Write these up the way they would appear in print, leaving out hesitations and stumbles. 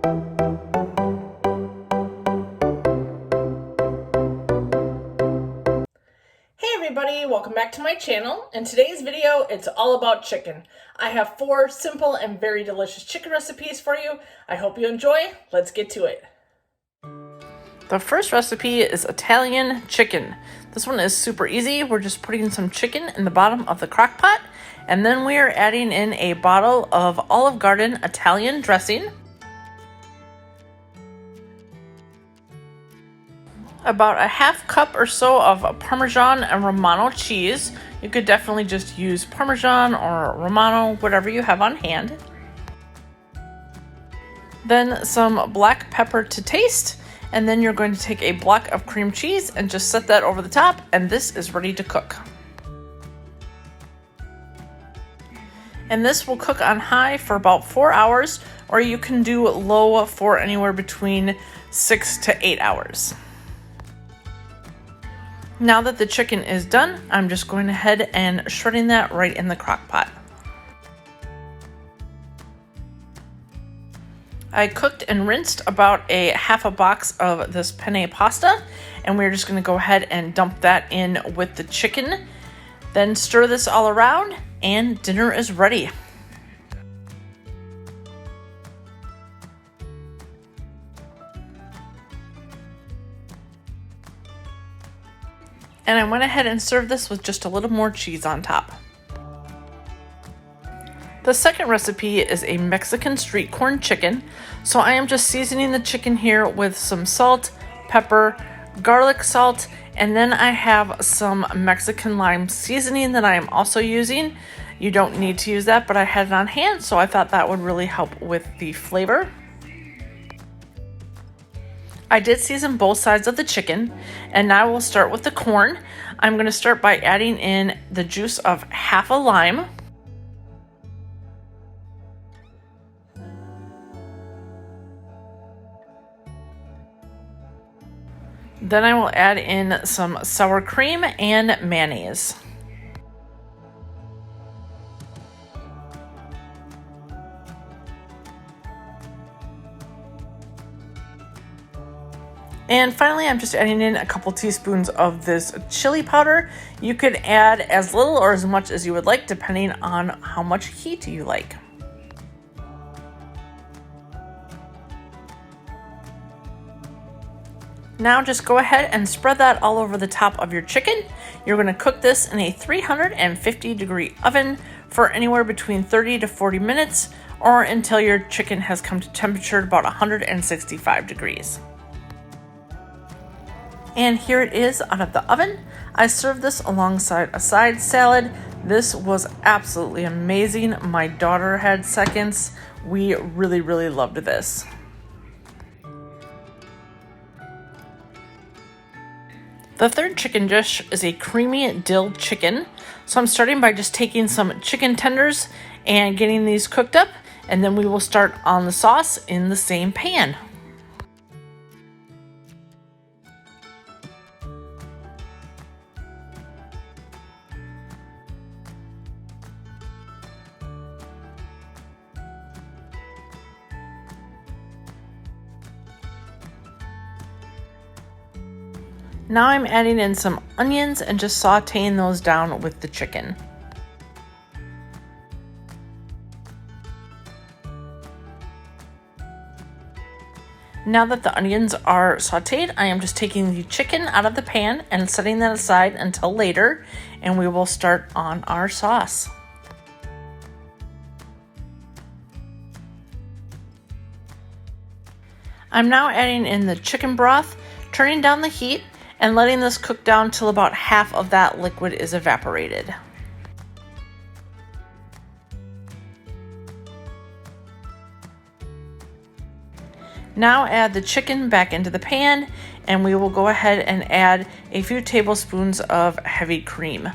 Hey everybody, welcome back to my channel. In today's video, it's all about chicken. I have 4 simple and very delicious chicken recipes for you. I hope you enjoy. Let's get to it. The first recipe is Italian chicken. This one is super easy. We're just putting some chicken in the bottom of the crock pot, and then we are adding in a bottle of Olive Garden Italian dressing, about a half cup or so of Parmesan and Romano cheese. You could definitely just use Parmesan or Romano, whatever you have on hand. Then some black pepper to taste, and then you're going to take a block of cream cheese and just set that over the top, and this is ready to cook. And this will cook on high for about 4 hours, or you can do low for anywhere between 6 to 8 hours. Now that the chicken is done, I'm just going ahead and shredding that right in the crock pot. I cooked and rinsed about a half a box of this penne pasta, and we're just going to go ahead and dump that in with the chicken. Then stir this all around, and dinner is ready. And I went ahead and served this with just a little more cheese on top. The second recipe is a Mexican street corn chicken. So I am just seasoning the chicken here with some salt, pepper, garlic salt, and then I have some Mexican lime seasoning that I am also using. You don't need to use that, but I had it on hand, so I thought that would really help with the flavor. I did season both sides of the chicken, and now we'll start with the corn. I'm going to start by adding in the juice of half a lime. Then I will add in some sour cream and mayonnaise. And finally, I'm just adding in a couple teaspoons of this chili powder. You could add as little or as much as you would like, depending on how much heat you like. Now just go ahead and spread that all over the top of your chicken. You're going to cook this in a 350-degree oven for anywhere between 30 to 40 minutes, or until your chicken has come to temperature about 165 degrees. And here it is out of the oven. I served this alongside a side salad. This was absolutely amazing. My daughter had seconds. We really, really loved this. The third chicken dish is a creamy dill chicken. So I'm starting by just taking some chicken tenders and getting these cooked up, and then we will start on the sauce in the same pan. Now I'm adding in some onions and just sauteing those down with the chicken. Now that the onions are sauteed, I am just taking the chicken out of the pan and setting that aside until later, and we will start on our sauce. I'm now adding in the chicken broth, turning down the heat, and letting this cook down till about half of that liquid is evaporated. Now add the chicken back into the pan, and we will go ahead and add a few tablespoons of heavy cream.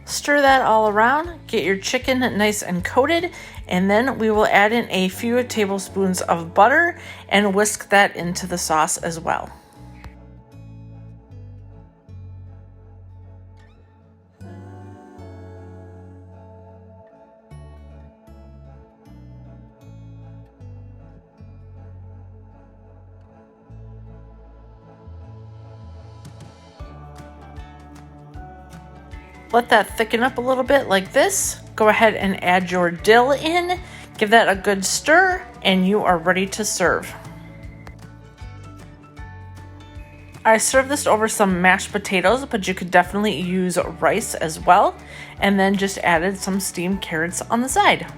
Stir that all around, get your chicken nice and coated, and then we will add in a few tablespoons of butter and whisk that into the sauce as well. Let that thicken up a little bit like this. Go ahead and add your dill in, give that a good stir, and you are ready to serve. I served this over some mashed potatoes, but you could definitely use rice as well, and then just added some steamed carrots on the side.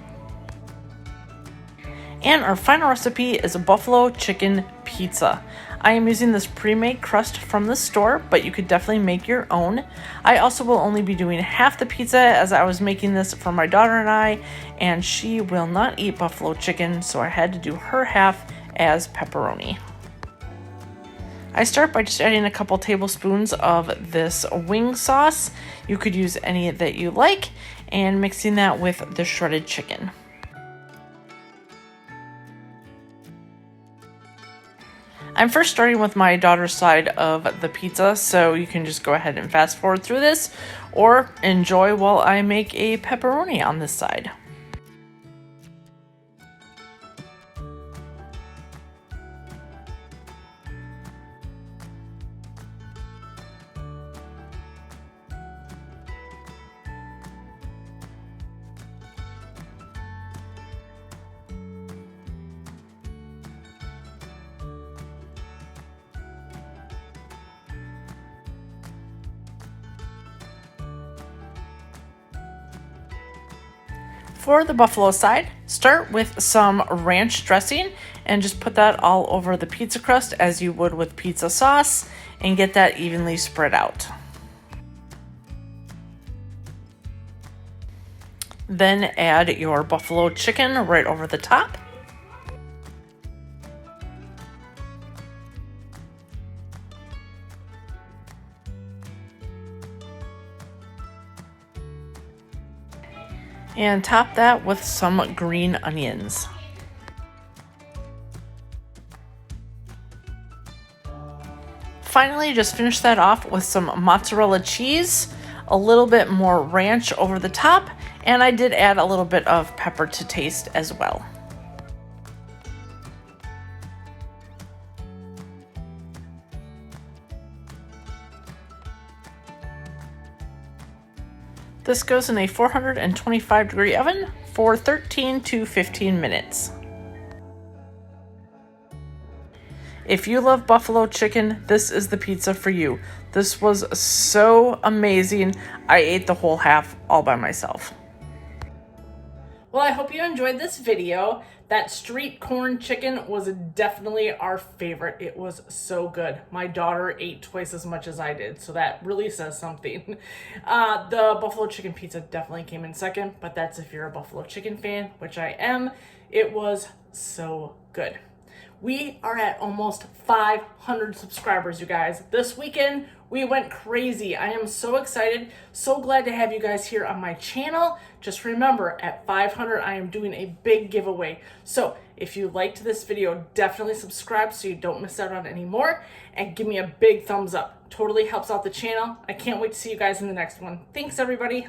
And our final recipe is a buffalo chicken pizza. I am using this pre-made crust from the store, but you could definitely make your own. I also will only be doing half the pizza as I was making this for my daughter and I, and she will not eat buffalo chicken, so I had to do her half as pepperoni. I start by just adding a couple tablespoons of this wing sauce. You could use any that you like, and mixing that with the shredded chicken. I'm first starting with my daughter's side of the pizza, so you can just go ahead and fast forward through this or enjoy while I make a pepperoni on this side. For the buffalo side, start with some ranch dressing and just put that all over the pizza crust as you would with pizza sauce and get that evenly spread out. Then add your buffalo chicken right over the top. And top that with some green onions. Finally, just finish that off with some mozzarella cheese, a little bit more ranch over the top, and I did add a little bit of pepper to taste as well. This goes in a 425-degree oven for 13 to 15 minutes. If you love buffalo chicken, this is the pizza for you. This was so amazing. I ate the whole half all by myself. Well, I hope you enjoyed this video. That street corn chicken was definitely our favorite. It was so good. My daughter ate twice as much as I did, so that really says something. The buffalo chicken pizza definitely came in second, but that's if you're a buffalo chicken fan, which I am. It was so good. We are at almost 500 subscribers, you guys. This weekend, we went crazy. I am so excited, so glad to have you guys here on my channel. Just remember, at 500, I am doing a big giveaway. So if you liked this video, definitely subscribe so you don't miss out on any more, and give me a big thumbs up. Totally helps out the channel. I can't wait to see you guys in the next one. Thanks, everybody.